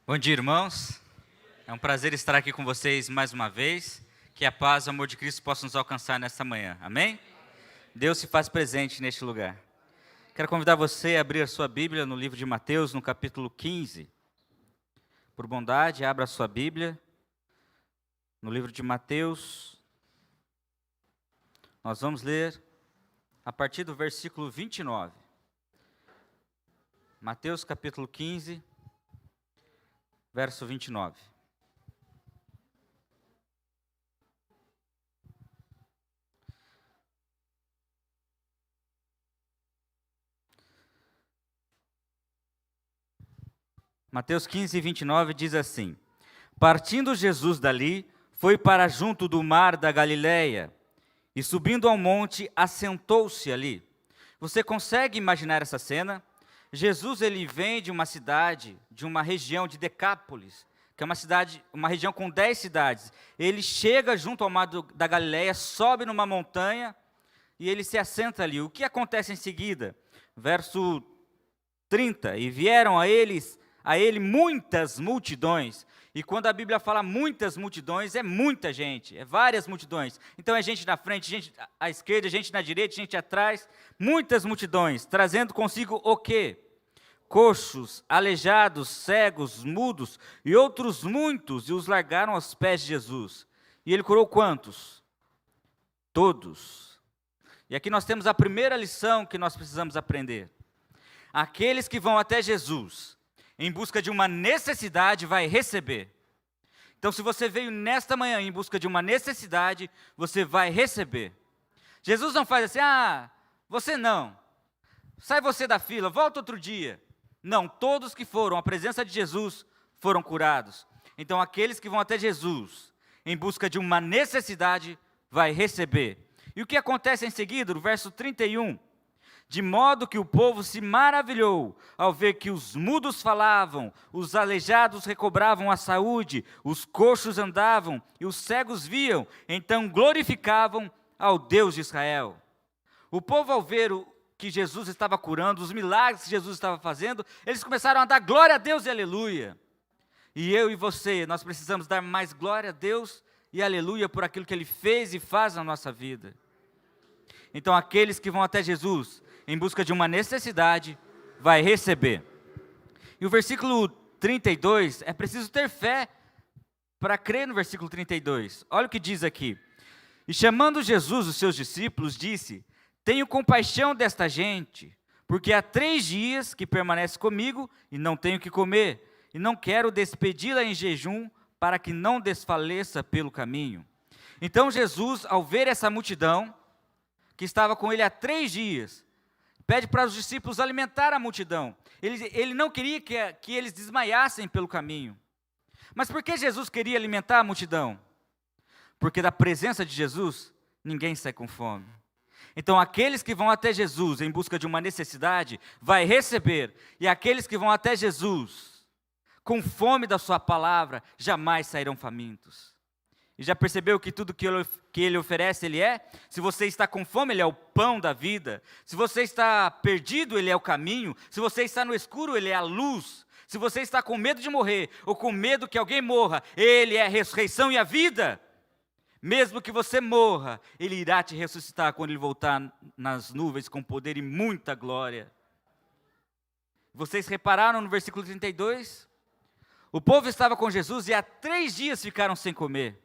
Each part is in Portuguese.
Bom dia, irmãos. É um prazer estar aqui com vocês mais uma vez. Que a paz e o amor de Cristo possam nos alcançar nesta manhã. Amém? Deus se faz presente neste lugar. Quero convidar você a abrir a sua Bíblia no livro de Mateus, no capítulo 15. Por bondade, abra a sua Bíblia. No livro de Mateus, nós vamos ler a partir do versículo 29. Mateus, capítulo 15, verso 29. Mateus 15, 29 diz assim: Partindo Jesus dali, foi para junto do mar da Galileia, e subindo ao monte, assentou-se ali. Você consegue imaginar essa cena? Jesus, ele vem de uma cidade, de uma região de Decápolis, que é uma cidade, uma região com 10 cidades. Ele chega junto ao mar da Galileia, sobe numa montanha, e ele se assenta ali. O que acontece em seguida? Verso 30, e vieram a ele muitas multidões. E quando a Bíblia fala muitas multidões, é muita gente, é várias multidões. Então é gente na frente, gente à esquerda, gente na direita, gente atrás, muitas multidões, trazendo consigo o quê? Coxos, aleijados, cegos, mudos e outros muitos, e os largaram aos pés de Jesus. E ele curou quantos? Todos. E aqui nós temos a primeira lição que nós precisamos aprender. Aqueles que vão até Jesus em busca de uma necessidade, vai receber. Então, se você veio nesta manhã em busca de uma necessidade, você vai receber. Jesus não faz assim, você não. Sai você da fila, volta outro dia. Não, todos que foram à presença de Jesus foram curados. Então, aqueles que vão até Jesus em busca de uma necessidade, vai receber. E o que acontece em seguida, no verso 31? De modo que o povo se maravilhou ao ver que os mudos falavam, os aleijados recobravam a saúde, os coxos andavam e os cegos viam, então glorificavam ao Deus de Israel. O povo, ao ver o que Jesus estava curando, os milagres que Jesus estava fazendo, eles começaram a dar glória a Deus e aleluia. E eu e você, nós precisamos dar mais glória a Deus e aleluia por aquilo que Ele fez e faz na nossa vida. Então, aqueles que vão até Jesus em busca de uma necessidade, vai receber. E o versículo 32, é preciso ter fé para crer no versículo 32. Olha o que diz aqui. E chamando Jesus os seus discípulos, disse: Tenho compaixão desta gente, porque há 3 dias que permanece comigo e não tenho que comer, e não quero despedi-la em jejum, para que não desfaleça pelo caminho. Então Jesus, ao ver essa multidão, que estava com ele há 3 dias, pede para os discípulos alimentar a multidão. Ele não queria que eles desmaiassem pelo caminho. Mas por que Jesus queria alimentar a multidão? Porque da presença de Jesus, ninguém sai com fome. Então, aqueles que vão até Jesus em busca de uma necessidade, vai receber. E aqueles que vão até Jesus, com fome da sua palavra, jamais sairão famintos. E já percebeu que tudo que Ele oferece, Ele é? Se você está com fome, Ele é o pão da vida. Se você está perdido, Ele é o caminho. Se você está no escuro, Ele é a luz. Se você está com medo de morrer, ou com medo que alguém morra, Ele é a ressurreição e a vida. Mesmo que você morra, Ele irá te ressuscitar quando Ele voltar nas nuvens com poder e muita glória. Vocês repararam no versículo 32? O povo estava com Jesus e há 3 dias ficaram sem comer.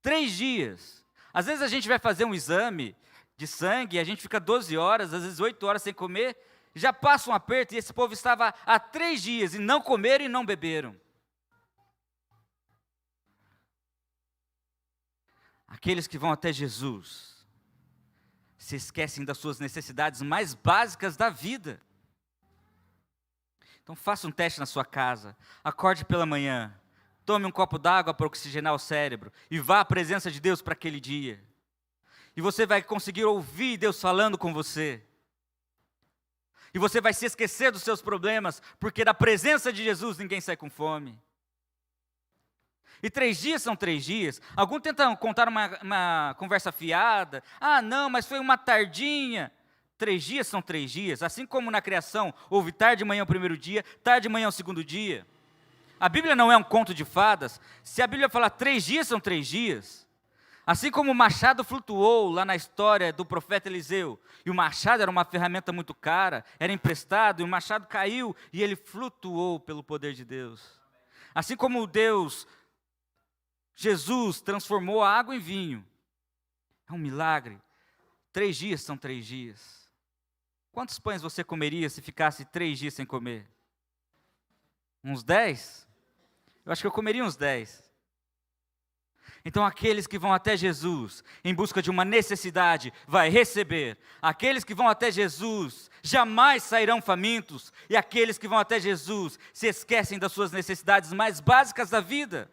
3 dias. Às vezes a gente vai fazer um exame de sangue, a gente fica 12 horas, às vezes 8 horas sem comer, já passa um aperto, e esse povo estava há 3 dias, e não comeram e não beberam. Aqueles que vão até Jesus, se esquecem das suas necessidades mais básicas da vida. Então faça um teste na sua casa, acorde pela manhã, tome um copo d'água para oxigenar o cérebro e vá à presença de Deus para aquele dia. E você vai conseguir ouvir Deus falando com você. E você vai se esquecer dos seus problemas, porque da presença de Jesus ninguém sai com fome. E 3 dias são 3 dias. Alguns tentam contar uma conversa fiada. Não, mas foi uma tardinha. 3 dias são 3 dias. Assim como na criação houve tarde de manhã o primeiro dia, tarde de manhã o segundo dia. A Bíblia não é um conto de fadas. Se a Bíblia fala 3 dias, são 3 dias. Assim como o machado flutuou lá na história do profeta Eliseu, e o machado era uma ferramenta muito cara, era emprestado, e o machado caiu, e ele flutuou pelo poder de Deus. Assim como Jesus transformou a água em vinho. É um milagre. 3 dias são 3 dias. Quantos pães você comeria se ficasse 3 dias sem comer? Uns 10? Eu acho que eu comeria uns 10. Então aqueles que vão até Jesus em busca de uma necessidade, vai receber. Aqueles que vão até Jesus jamais sairão famintos. E aqueles que vão até Jesus se esquecem das suas necessidades mais básicas da vida.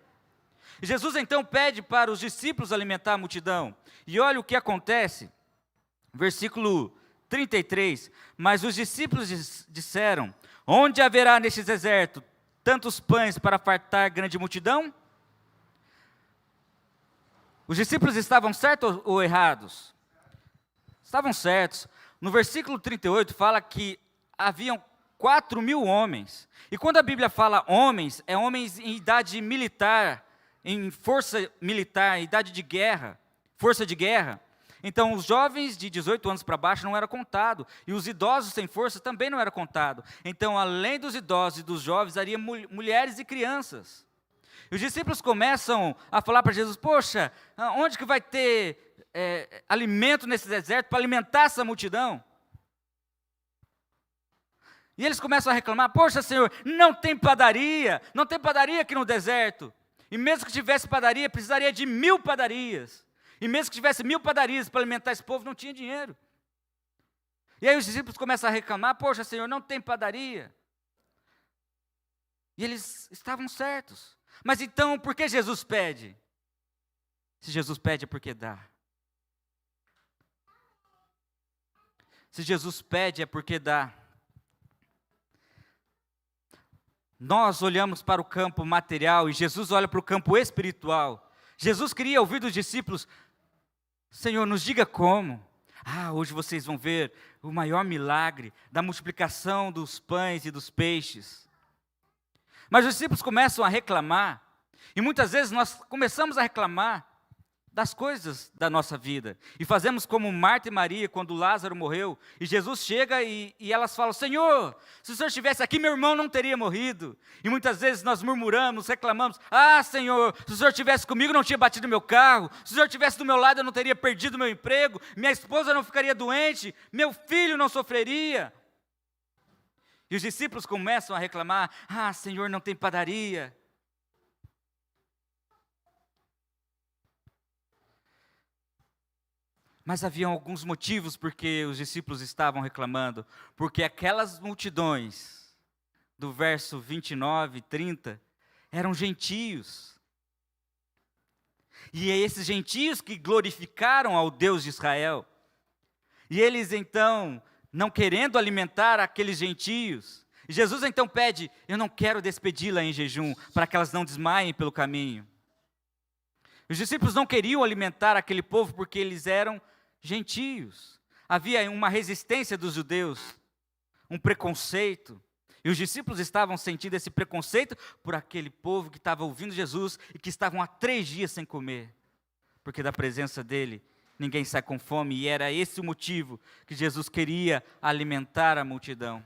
Jesus então pede para os discípulos alimentar a multidão. E olha o que acontece. Versículo 33. Mas os discípulos disseram: onde haverá neste deserto tantos pães para fartar grande multidão? Os discípulos estavam certos ou errados? Estavam certos. No versículo 38 fala que haviam 4.000 homens. E quando a Bíblia fala homens, é homens em idade militar, em força militar, idade de guerra, força de guerra. Então os jovens de 18 anos para baixo não eram contados. E os idosos sem força também não eram contados. Então além dos idosos e dos jovens, haria mulheres e crianças. E os discípulos começam a falar para Jesus: poxa, onde que vai ter alimento nesse deserto para alimentar essa multidão? E eles começam a reclamar: poxa, Senhor, não tem padaria aqui no deserto. E mesmo que tivesse padaria, precisaria de 1.000 padarias. E mesmo que tivesse 1.000 padarias para alimentar esse povo, não tinha dinheiro. E aí os discípulos começam a reclamar: poxa, Senhor, não tem padaria. E eles estavam certos. Mas então, por que Jesus pede? Se Jesus pede é porque dá. Se Jesus pede é porque dá. Nós olhamos para o campo material e Jesus olha para o campo espiritual. Jesus queria ouvir dos discípulos: Senhor, nos diga como. Hoje vocês vão ver o maior milagre da multiplicação dos pães e dos peixes. Mas os discípulos começam a reclamar, e muitas vezes nós começamos a reclamar das coisas da nossa vida, e fazemos como Marta e Maria, quando Lázaro morreu, e Jesus chega e elas falam: Senhor, se o Senhor estivesse aqui, meu irmão não teria morrido. E muitas vezes nós murmuramos, reclamamos: Senhor, se o Senhor estivesse comigo, não tinha batido meu carro, se o Senhor estivesse do meu lado, eu não teria perdido meu emprego, minha esposa não ficaria doente, meu filho não sofreria. E os discípulos começam a reclamar: Senhor, não tem padaria. Mas haviam alguns motivos porque os discípulos estavam reclamando. Porque aquelas multidões, do verso 29 e 30, eram gentios. E é esses gentios que glorificaram ao Deus de Israel. E eles então, não querendo alimentar aqueles gentios, Jesus então pede: eu não quero despedi-la em jejum, para que elas não desmaiem pelo caminho. Os discípulos não queriam alimentar aquele povo porque eles eram gentios. Havia uma resistência dos judeus, um preconceito. E os discípulos estavam sentindo esse preconceito por aquele povo que estava ouvindo Jesus e que estavam há 3 dias sem comer. Porque da presença dele, ninguém sai com fome. E era esse o motivo que Jesus queria alimentar a multidão.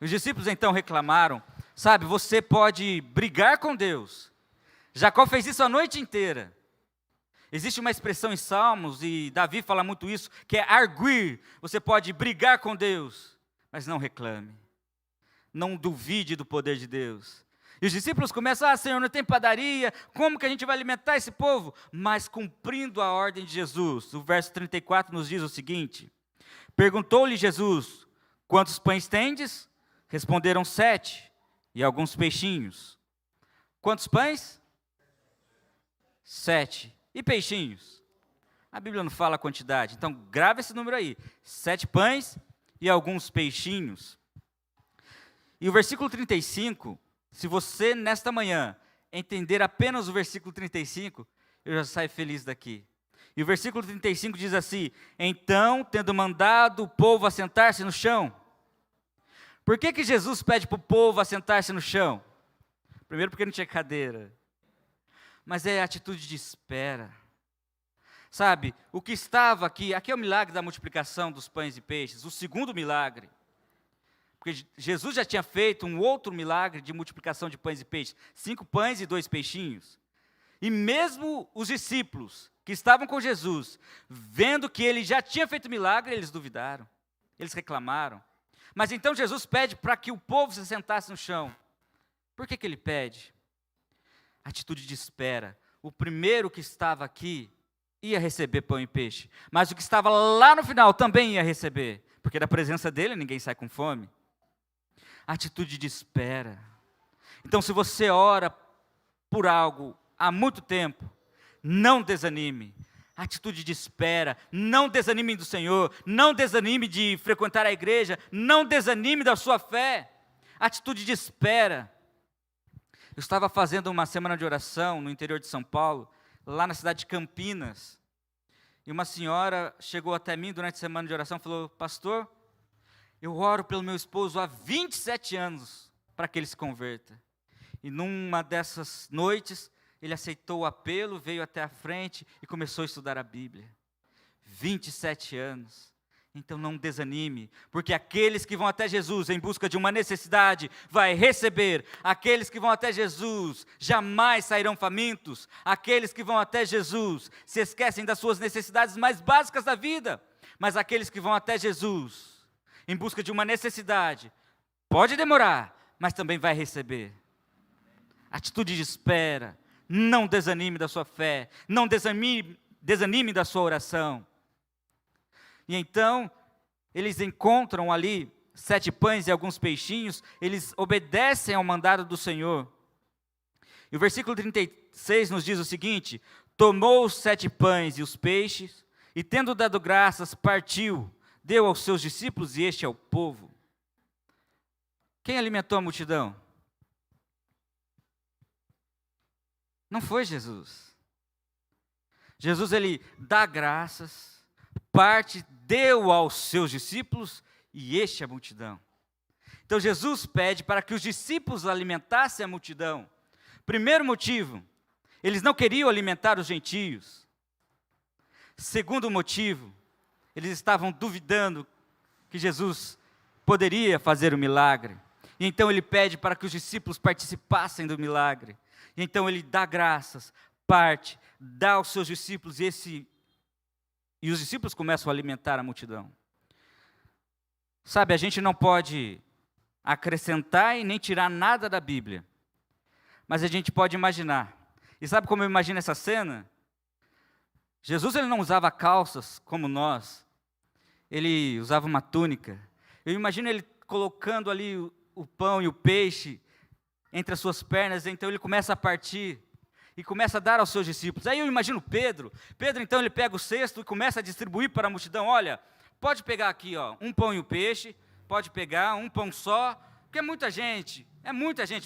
Os discípulos então reclamaram: sabe, você pode brigar com Deus. Jacó fez isso a noite inteira. Existe uma expressão em Salmos, e Davi fala muito isso, que é arguir. Você pode brigar com Deus, mas não reclame. Não duvide do poder de Deus. E os discípulos começam: Senhor, não tem padaria, como que a gente vai alimentar esse povo? Mas cumprindo a ordem de Jesus, o verso 34 nos diz o seguinte: perguntou-lhe Jesus: quantos pães tendes? Responderam 7, e alguns peixinhos. Quantos pães? 7. E peixinhos? A Bíblia não fala a quantidade, então grava esse número aí: 7 pães e alguns peixinhos. E o versículo 35, se você nesta manhã entender apenas o versículo 35, eu já saio feliz daqui. E o versículo 35 diz assim: então, tendo mandado o povo assentar-se no chão, Por que Jesus pede para o povo assentar-se no chão? Primeiro, porque não tinha cadeira. Mas é a atitude de espera. Sabe, o que estava aqui é o milagre da multiplicação dos pães e peixes, o segundo milagre. Porque Jesus já tinha feito um outro milagre de multiplicação de pães e peixes, 5 pães e 2 peixinhos. E mesmo os discípulos que estavam com Jesus, vendo que ele já tinha feito milagre, eles duvidaram, eles reclamaram. Mas então Jesus pede para que o povo se sentasse no chão. Por que ele pede? Atitude de espera. O primeiro que estava aqui ia receber pão e peixe, mas o que estava lá no final também ia receber, porque da presença dele ninguém sai com fome. Atitude de espera. Então, se você ora por algo há muito tempo, não desanime. Atitude de espera. Não desanime do Senhor. Não desanime de frequentar a igreja. Não desanime da sua fé. Atitude de espera. Eu estava fazendo uma semana de oração no interior de São Paulo, lá na cidade de Campinas. E uma senhora chegou até mim durante a semana de oração e falou: pastor, eu oro pelo meu esposo há 27 anos para que ele se converta. E numa dessas noites, ele aceitou o apelo, veio até a frente e começou a estudar a Bíblia. 27 anos. Então não desanime, porque aqueles que vão até Jesus em busca de uma necessidade, vai receber. Aqueles que vão até Jesus jamais sairão famintos. Aqueles que vão até Jesus se esquecem das suas necessidades mais básicas da vida. Mas aqueles que vão até Jesus em busca de uma necessidade, pode demorar, mas também vai receber. Atitude de espera. Não desanime da sua fé, não desanime da sua oração. E então, eles encontram ali 7 pães e alguns peixinhos, eles obedecem ao mandado do Senhor. E o versículo 36 nos diz o seguinte: tomou os 7 pães e os peixes, e tendo dado graças, partiu, deu aos seus discípulos e este ao povo. Quem alimentou a multidão? Não foi Jesus. Jesus, ele dá graças, parte, deu aos seus discípulos e este a multidão. Então Jesus pede para que os discípulos alimentassem a multidão. Primeiro motivo, eles não queriam alimentar os gentios. Segundo motivo, eles estavam duvidando que Jesus poderia fazer o milagre. E então ele pede para que os discípulos participassem do milagre. E então ele dá graças, parte, dá aos seus discípulos e os discípulos começam a alimentar a multidão. Sabe, a gente não pode acrescentar e nem tirar nada da Bíblia, mas a gente pode imaginar. E sabe como eu imagino essa cena? Jesus, ele não usava calças como nós, ele usava uma túnica. Eu imagino ele colocando ali o pão e o peixe entre as suas pernas, então ele começa a partir e começa a dar aos seus discípulos. Aí eu imagino Pedro, então ele pega o cesto e começa a distribuir para a multidão. Olha, pode pegar aqui, ó, um pão e um peixe, pode pegar um pão só, porque é muita gente,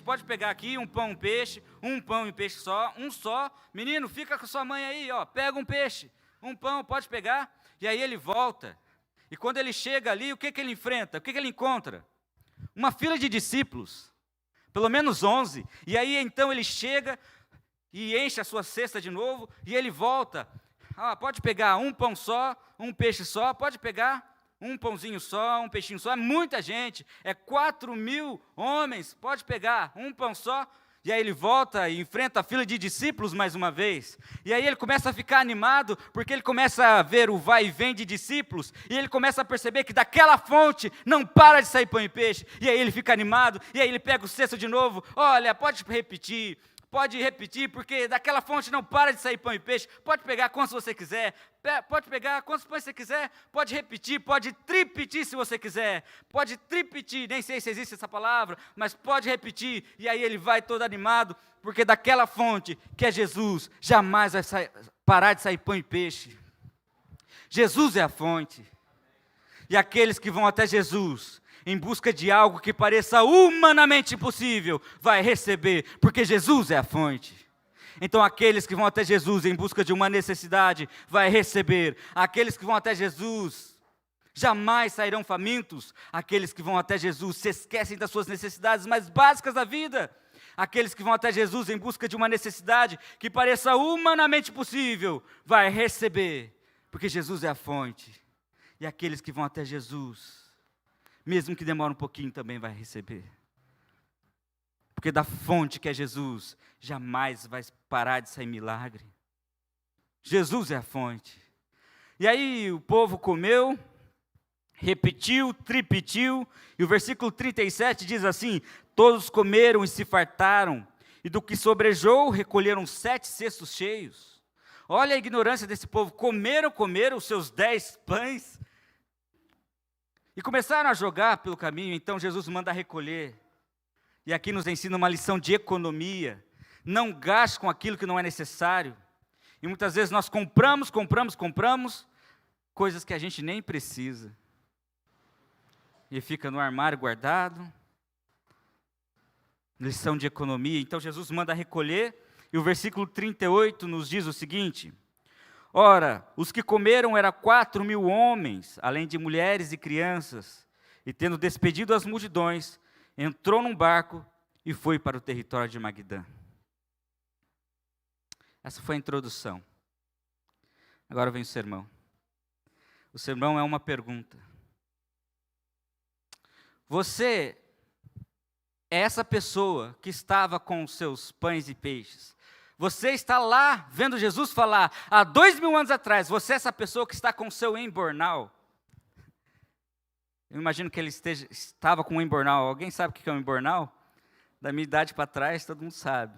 pode pegar aqui um pão e um peixe só, um só. Menino, fica com sua mãe aí, ó, pega um peixe, um pão, pode pegar. E aí ele volta, e quando ele chega ali, o que ele enfrenta? O que ele encontra? Uma fila de discípulos, pelo menos 11, e aí então ele chega e enche a sua cesta de novo, e ele volta. Pode pegar um pão só, um peixe só, pode pegar um pãozinho só, um peixinho só, é muita gente, é 4.000 homens, pode pegar um pão só. E aí ele volta e enfrenta a fila de discípulos mais uma vez. E aí ele começa a ficar animado, porque ele começa a ver o vai e vem de discípulos, e ele começa a perceber que daquela fonte não para de sair pão e peixe. E aí ele fica animado, e aí ele pega o cesto de novo. Olha, pode repetir, porque daquela fonte não para de sair pão e peixe. Pode pegar quantos você quiser, pode pegar quantos pães você quiser, pode repetir, pode tripetir se você quiser, pode tripetir, nem sei se existe essa palavra, mas pode repetir. E aí ele vai todo animado, porque daquela fonte, que é Jesus, jamais vai parar de sair pão e peixe. Jesus é a fonte. E aqueles que vão até Jesus em busca de algo que pareça humanamente impossível, vai receber, porque Jesus é a fonte. Então aqueles que vão até Jesus em busca de uma necessidade, vai receber. Aqueles que vão até Jesus, Jamais sairão famintos aqueles que vão até Jesus, se esquecem das suas necessidades mais básicas da vida. Aqueles que vão até Jesus em busca de uma necessidade que pareça humanamente possível, vai receber, porque Jesus é a fonte. E aqueles que vão até Jesus, mesmo que demore um pouquinho, também vai receber. Porque da fonte que é Jesus, jamais vai parar de sair milagre. Jesus é a fonte. E aí o povo comeu, repetiu, tripetiu, e o versículo 37 diz assim: todos comeram e se fartaram, e do que sobrejou recolheram 7 cestos cheios. Olha a ignorância desse povo, comeram os seus 10 pães, e começaram a jogar pelo caminho. Então Jesus manda recolher, e aqui nos ensina uma lição de economia. Não gaste com aquilo que não é necessário, e muitas vezes nós compramos coisas que a gente nem precisa, e fica no armário guardado. Lição de economia. Então Jesus manda recolher, e o versículo 38 nos diz o seguinte: ora, os que comeram eram 4.000 homens, além de mulheres e crianças, e tendo despedido as multidões, entrou num barco e foi para o território de Magdã. Essa foi a introdução. Agora vem o sermão. O sermão é uma pergunta. Você é essa pessoa que estava com os seus pães e peixes. Você está lá vendo Jesus falar há 2.000 anos atrás. Você é essa pessoa que está com o seu embornal. Eu imagino que ele estava com um embornal. Alguém sabe o que é um embornal? Da minha idade para trás, todo mundo sabe.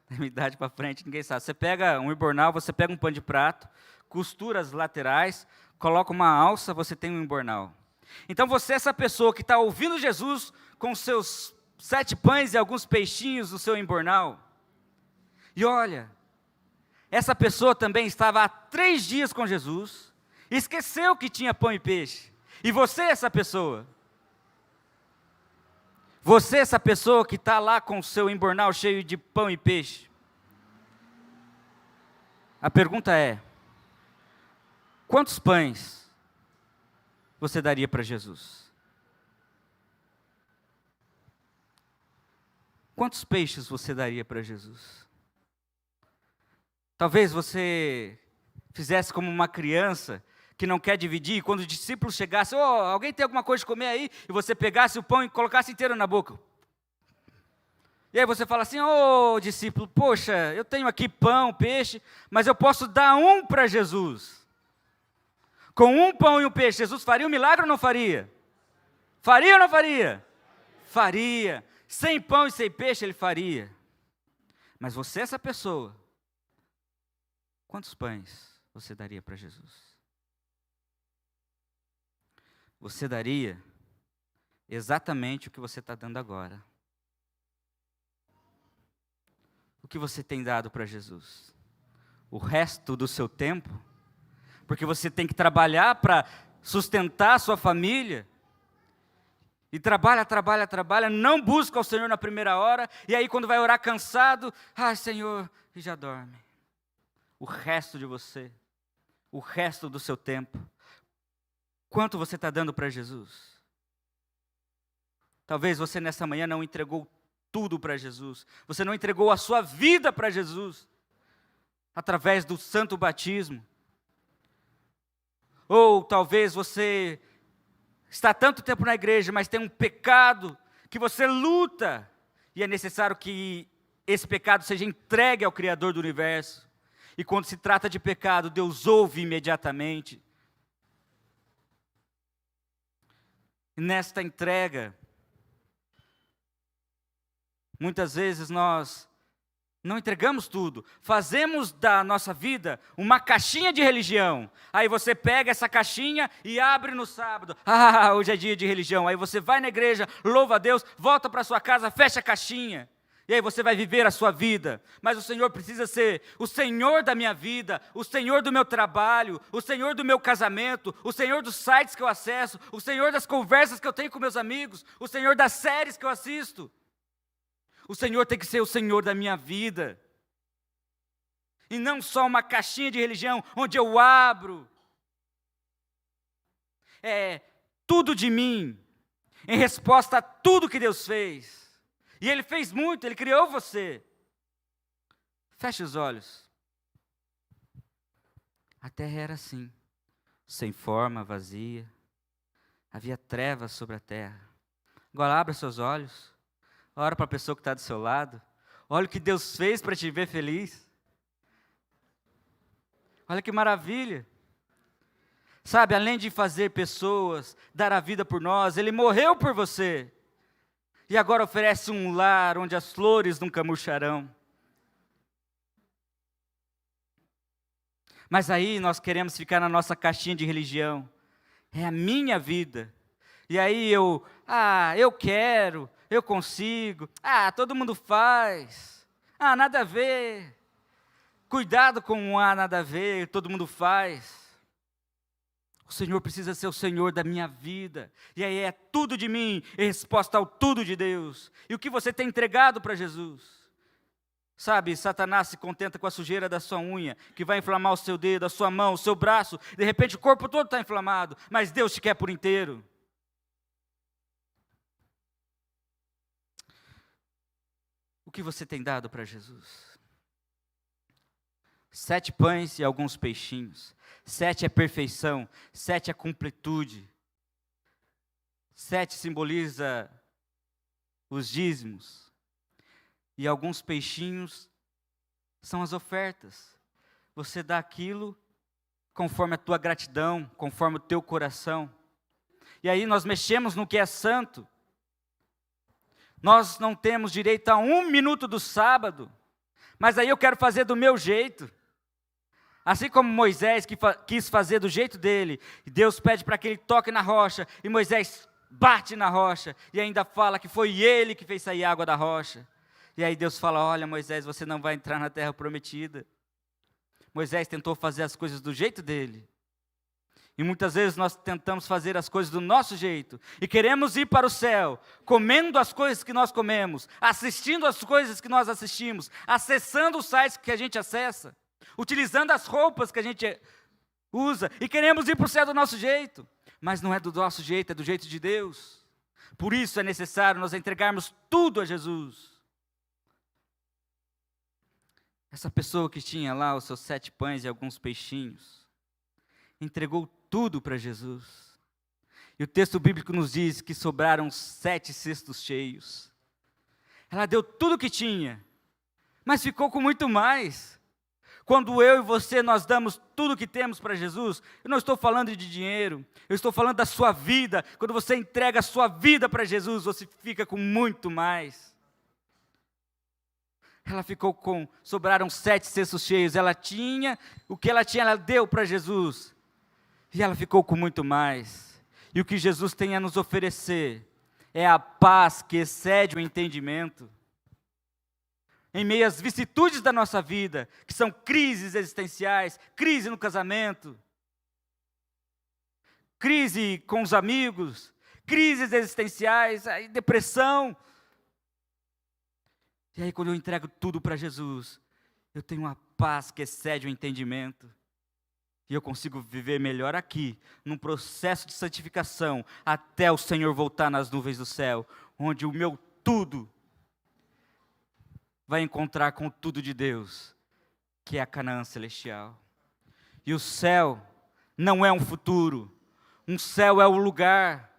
Da minha idade para frente, ninguém sabe. Você pega um embornal, você pega um pano de prato, costura as laterais, coloca uma alça, você tem um embornal. Então você é essa pessoa que está ouvindo Jesus com os seus 7 pães e alguns peixinhos no seu embornal. E olha, essa pessoa também estava há 3 dias com Jesus, e esqueceu que tinha pão e peixe. E você é essa pessoa. Você é essa pessoa que está lá com o seu embornal cheio de pão e peixe. A pergunta é: quantos pães você daria para Jesus? Quantos peixes você daria para Jesus? Talvez você fizesse como uma criança que não quer dividir, e quando o discípulo chegasse: alguém tem alguma coisa de comer aí? E você pegasse o pão e colocasse inteiro na boca. E aí você fala assim: discípulo, poxa, eu tenho aqui pão, peixe, mas eu posso dar um para Jesus. Com um pão e um peixe, Jesus faria um milagre ou não faria? Faria ou não faria? Faria. Sem pão e sem peixe ele faria. Mas você, essa pessoa, quantos pães você daria para Jesus? Você daria exatamente o que você está dando agora. O que você tem dado para Jesus? O resto do seu tempo? Porque você tem que trabalhar para sustentar a sua família. E trabalha, não busca o Senhor na primeira hora, e aí quando vai orar cansado, Senhor, e já dorme. O resto de você, o resto do seu tempo, quanto você está dando para Jesus? Talvez você nessa manhã não entregou tudo para Jesus. Você não entregou a sua vida para Jesus, através do santo batismo. Ou talvez você está há tanto tempo na igreja, mas tem um pecado que você luta, e é necessário que esse pecado seja entregue ao Criador do universo. E quando se trata de pecado, Deus ouve imediatamente. E nesta entrega, muitas vezes nós não entregamos tudo, fazemos da nossa vida uma caixinha de religião. Aí você pega essa caixinha e abre no sábado. Hoje é dia de religião. Aí você vai na igreja, louva a Deus, volta para sua casa, fecha a caixinha. E aí você vai viver a sua vida. Mas o Senhor precisa ser o Senhor da minha vida, o Senhor do meu trabalho, o Senhor do meu casamento, o Senhor dos sites que eu acesso, o Senhor das conversas que eu tenho com meus amigos, o Senhor das séries que eu assisto. O Senhor tem que ser o Senhor da minha vida. E não só uma caixinha de religião onde eu abro. é tudo de mim, em resposta a tudo que Deus fez. E Ele fez muito, Ele criou você. Feche os olhos. A terra era assim, sem forma, vazia. Havia trevas sobre a terra. Agora abra seus olhos. Ora para a pessoa que está do seu lado. Olha o que Deus fez para te ver feliz. Olha que maravilha. Sabe, além de fazer pessoas dar a vida por nós, Ele morreu por você. E agora oferece um lar onde as flores nunca murcharão. Mas aí nós queremos ficar na nossa caixinha de religião. É a minha vida. E aí eu quero, eu consigo. Todo mundo faz. Nada a ver. Cuidado com o nada a ver, todo mundo faz. O Senhor precisa ser o Senhor da minha vida. E aí é tudo de mim, em resposta ao tudo de Deus. E o que você tem entregado para Jesus? Sabe, Satanás se contenta com a sujeira da sua unha, que vai inflamar o seu dedo, a sua mão, o seu braço. De repente o corpo todo está inflamado, mas Deus te quer por inteiro. O que você tem dado para Jesus? 7 pães e alguns peixinhos. 7 é perfeição, 7 é completude. 7 simboliza os dízimos. E alguns peixinhos são as ofertas. Você dá aquilo conforme a tua gratidão, conforme o teu coração. E aí nós mexemos no que é santo. Nós não temos direito a 1 minuto do sábado, mas aí eu quero fazer do meu jeito. Assim como Moisés quis fazer do jeito dele, e Deus pede para que ele toque na rocha, e Moisés bate na rocha, e ainda fala que foi ele que fez sair água da rocha. E aí Deus fala, olha Moisés, você não vai entrar na terra prometida. Moisés tentou fazer as coisas do jeito dele. E muitas vezes nós tentamos fazer as coisas do nosso jeito, e queremos ir para o céu, comendo as coisas que nós comemos, assistindo as coisas que nós assistimos, acessando os sites que a gente acessa, utilizando as roupas que a gente usa, e queremos ir para o céu do nosso jeito, mas não é do nosso jeito, é do jeito de Deus. Por isso é necessário nós entregarmos tudo a Jesus. Essa pessoa que tinha lá os seus 7 pães e alguns peixinhos, entregou tudo para Jesus. E o texto bíblico nos diz que sobraram 7 cestos cheios. Ela deu tudo o que tinha, mas ficou com muito mais. Quando eu e você, nós damos tudo o que temos para Jesus, eu não estou falando de dinheiro, eu estou falando da sua vida. Quando você entrega a sua vida para Jesus, você fica com muito mais. Ela ficou sobraram 7 cestos cheios, ela tinha, o que ela tinha, ela deu para Jesus. E ela ficou com muito mais. E o que Jesus tem a nos oferecer é a paz que excede o entendimento. Em meio às vicissitudes da nossa vida, que são crises existenciais, crise no casamento, crise com os amigos, crises existenciais, aí depressão. E aí quando eu entrego tudo para Jesus, eu tenho uma paz que excede o entendimento. E eu consigo viver melhor aqui, num processo de santificação, até o Senhor voltar nas nuvens do céu, onde o meu tudo vai encontrar com o tudo de Deus, que é a Canaã celestial. E o céu não é um futuro, um céu é o lugar.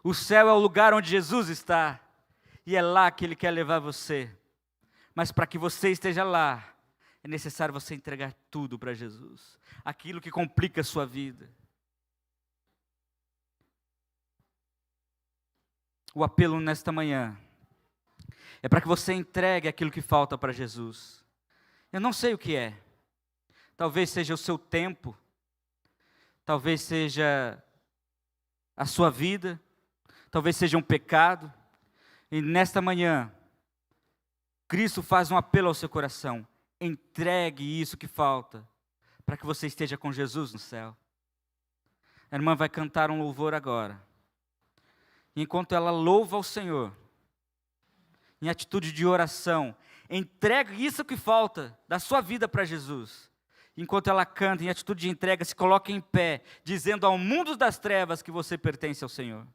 O céu é o lugar onde Jesus está, e é lá que Ele quer levar você. Mas para que você esteja lá, é necessário você entregar tudo para Jesus, aquilo que complica a sua vida. O apelo nesta manhã é para que você entregue aquilo que falta para Jesus. Eu não sei o que é. Talvez seja o seu tempo, talvez seja a sua vida, talvez seja um pecado. E nesta manhã, Cristo faz um apelo ao seu coração. Entregue isso que falta, para que você esteja com Jesus no céu. A irmã vai cantar um louvor agora. E enquanto ela louva ao Senhor, em atitude de oração, entregue isso que falta da sua vida para Jesus. enquanto ela canta, em atitude de entrega, se coloca em pé, dizendo ao mundo das trevas que você pertence ao Senhor.